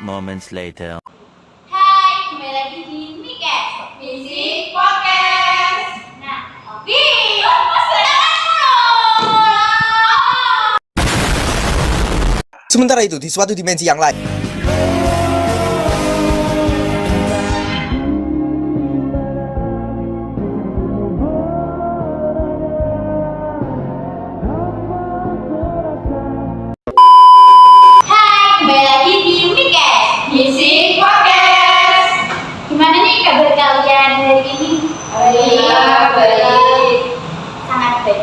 moments later. Hai, kembali lagi di Mikes Music Podcast. Nah, Obi, Sementara itu, di suatu dimensi yang lain, kembali lagi di Mikes Music Podcast. Gimana nih kabar kalian hari ini? Baik. Sangat baik.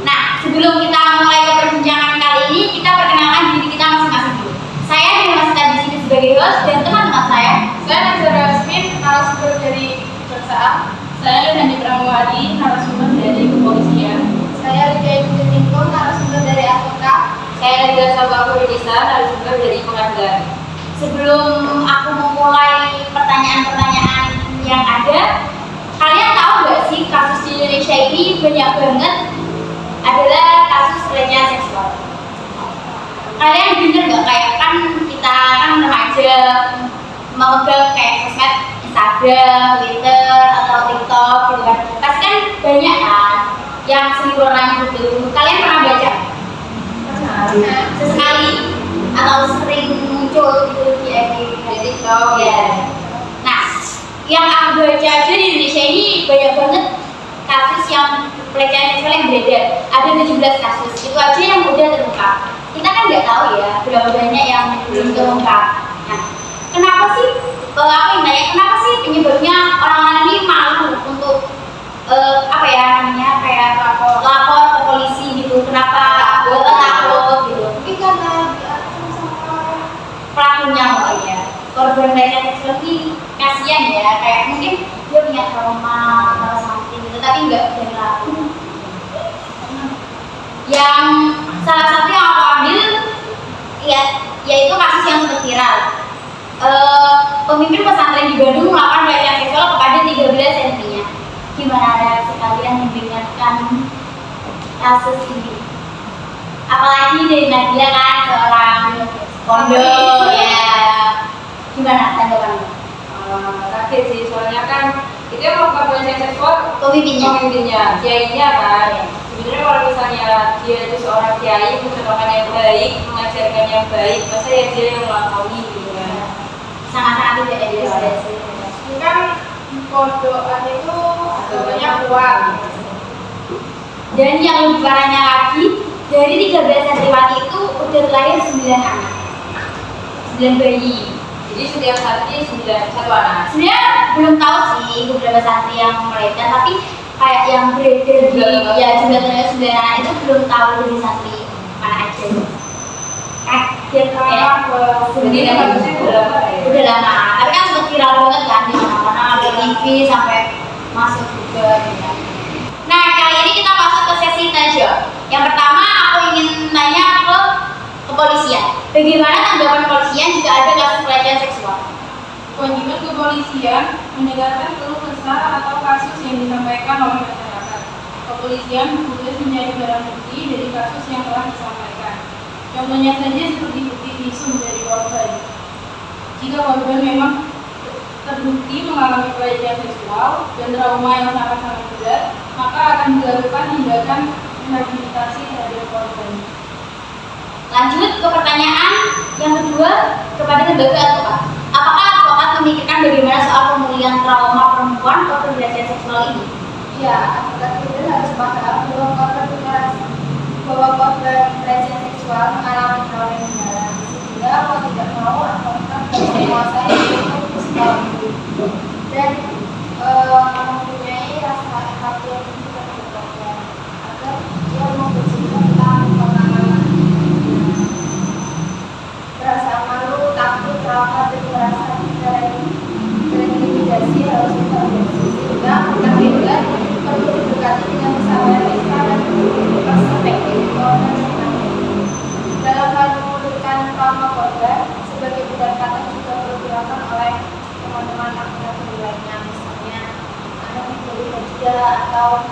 Nah, sebelum kita mulai ke perbincangan kali ini, kita perkenalkan diri kita masing-masing dulu. Saya dimasukkan di sini sebagai host dan teman-teman saya. Saya Nazara Asmin, narasumber dari Kejaksaan. Saya Nandi Pramawati, narasumber dari Kepolisian. Saya Rijaya Kutiniko, narasumber dari Advokat. Saya Nadia Sabaku Indonesia, narasumber dari Pengadilan. Sebelum aku memulai pertanyaan-pertanyaan yang ada, kalian tahu nggak sih kasus di Indonesia ini banyak banget adalah kasus pelecehan seksual. Kalian bener nggak, kayak kan kita kan remaja memegang kayak sosmed Instagram, Twitter atau TikTok gitu kan, pasti kan banyak kan yang seliweran gitu. Kalian pernah baca? Sesekali atau sering muncul gitu di TikTok ya. Nah, yang aku baca aja di Indonesia ini banyak banget kasus yang pelecehan seksual yang beredar. Ada 17 kasus, itu aja yang udah terungkap. Kita kan nggak tahu ya berapa banyak yang belum terungkap. Nah, kenapa sih? Aku yang nanya, kenapa sih penyebabnya orang-orang ini malu untuk apa ya namanya, kayak lapor ke polisi gitu? Kenapa takut gitu? Mungkin karena diatur sama Pelakunya mungkin ya, korban pelecehan seksual ini kasihan ya, kayak mungkin dia punya trauma atau something gitu, tapi nggak dari laku. Yang salah satu yang aku ambil ya, yaitu kasus yang sempat viral. Pemimpin pesantren di Bandung melakukan pelecehan seksual kepada 13 santri-nya. Gimana reaksi kalian mendengarkan kasus ini? Apalagi dari Nadia kan seorang pondok ya. Gimana tanggapanmu? kaget sih, soalnya kan itu yang melakukan pelecehan seksual Pemimpinnya. kiainya kan. Sebenarnya kalau misalnya dia itu seorang kiai, mencontohkan yang baik, mengajarkan yang baik, masa ya dia yang melakoni gitu kan. Sangat-sangat tidak etis ya. Kan pondokan itu agamanya kuat. Dan yang lebih parahnya lagi, dari 13 santriwati itu udah lahir 9 anak, 9 bayi. Jadi setiap santri 1 anak. Sebenarnya belum tahu sih beberapa santri yang melahirkan, tapi kayak yang beredar di ya jumlahnya 9 anak itu belum tahu dari santri mana aja. Kaget ya. Jadi kasusnya udah lama ya. Udah lama, tapi kan sempat viral banget kan di mana-mana, ada TV sampai masuk juga gitu kan. Nah, kali ini kita masuk ke sesi tanya jawab. Yang pertama aku ingin tanya ke kepolisian. Bagaimana tanggapan kepolisian jika ada kasus pelecehan seksual? Kewajiban kepolisian mendengarkan keluh kesah atau kasus yang disampaikan oleh masyarakat. Kepolisian bertugas mencari barang bukti dari kasus yang telah disampaikan. Contohnya saja seperti bukti visum dari korban. Jika korban memang terbukti mengalami pelecehan seksual dan trauma yang sangat-sangat berat, maka akan dilakukan tindakan rehabilitasi terhadap korban. Lanjut ke pertanyaan yang kedua kepada lembaga advokat. Apakah advokat memikirkan bagaimana soal pemulihan trauma perempuan korban pelecehan seksual ini? Ya, advokat itu harus paham bahwa korban pelecehan seksual mengalami trauma yang mendalam, sehingga kalau tidak mau advokat harus menguasai ilmu psikologi dan mempunyai rasa empati yang tinggi terhadap korban agar dia membersihkan tentang pengalaman rasa malu, takut, trauma, dan merasa terintimidasi harus diintervensi, sehingga kita juga perlu didekati dengan kesadaran dan perspektif korban sebenarnya. Dalam hal memulihkan trauma korban, sebagai bukan kata juga perlu dilakukan oleh teman-teman laki-laki lainnya, misalnya anak menjadi hadiah atau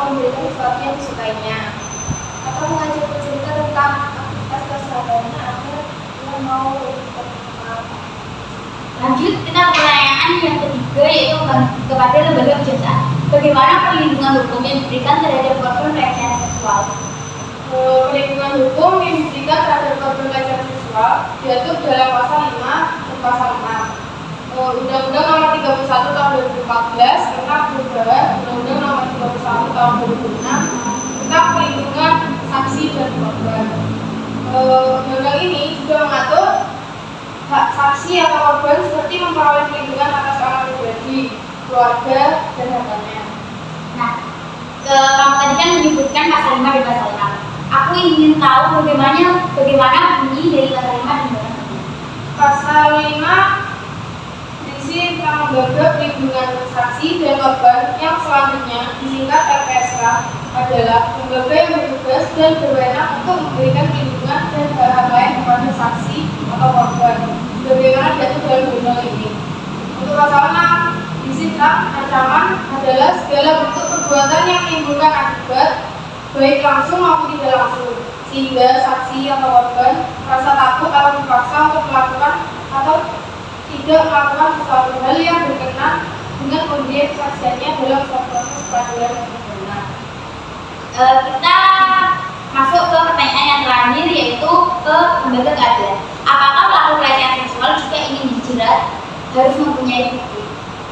memberikan sesuatu yang disukainya, atau mengajak bercerita tentang aktivitas Lanjut kita ke pertanyaan yang ketiga, yaitu kepada lembaga kejaksaan. Bagaimana perlindungan hukum yang diberikan terhadap korban pelecehan seksual? Perlindungan hukum yang diberikan terhadap korban pelecehan seksual diatur dalam pasal 5 dan pasal 6 Undang-Undang Nomor 31 Tahun 2014 tentang perubahan Undang-Undang Nomor 31 Tahun 2006 tentang perlindungan saksi dan korban. Undang-undang ini juga mengatur hak saksi atau korban seperti memperoleh perlindungan atas anak pribadi, keluarga, dan hartanya. Nah, kamu tadi kan menyebutkan pasal 5 dan pasal 6. Aku ingin tahu bagaimana bunyi dari pasal 5 dan pasal 6. Pasal 5 berisi tentang lembaga perlindungan saksi dan korban, yang selanjutnya disingkat LPSK adalah lembaga yang bertugas dan berwenang untuk memberikan perlindungan dan hak lain kepada saksi atau korban, sebagaimana diatur dalam undang ini. Untuk pasal 6 berisi tentang ancaman adalah segala bentuk perbuatan yang menimbulkan akibat baik langsung maupun tidak langsung, sehingga saksi atau korban merasa takut atau dipaksa untuk melakukan atau tidak melakukan sesuatu hal yang berkenaan dengan pemberian kesaksiannya dalam proses peradilan yang benar. Kita masuk ke pertanyaan yang terakhir, yaitu ke lembaga keadilan. Apakah pelaku pelecehan seksual jika ingin dijerat harus mempunyai bukti?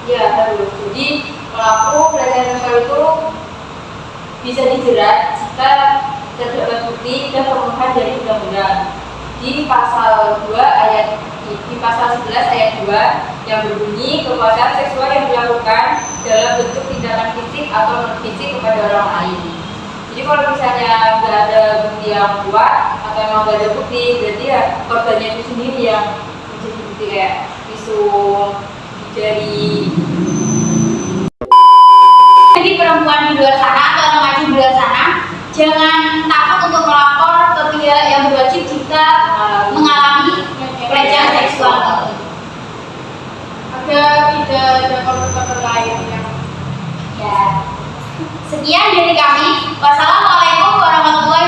Ya, harus. Jadi pelaku pelecehan seksual itu bisa dijerat jika terdapat bukti dan pemenuhan dari undang-undang. Di pasal 11 ayat 2 yang berbunyi kekuasaan seksual yang dilakukan dalam bentuk tindakan fisik atau non fisik kepada orang lain. Jadi kalau misalnya nggak ada bukti yang kuat atau memang nggak ada bukti, berarti ya korbannya itu sendiri yang menjadi bukti, kayak visum, jari. Jadi perempuan di luar sana atau remaja di luar sana jangan takut untuk melapor ke pihak yang berwajib jika mengalami pelecehan seksual. Agar tidak ada korban lain yang Ya. Sekian dari kami. Wassalamualaikum warahmatullahi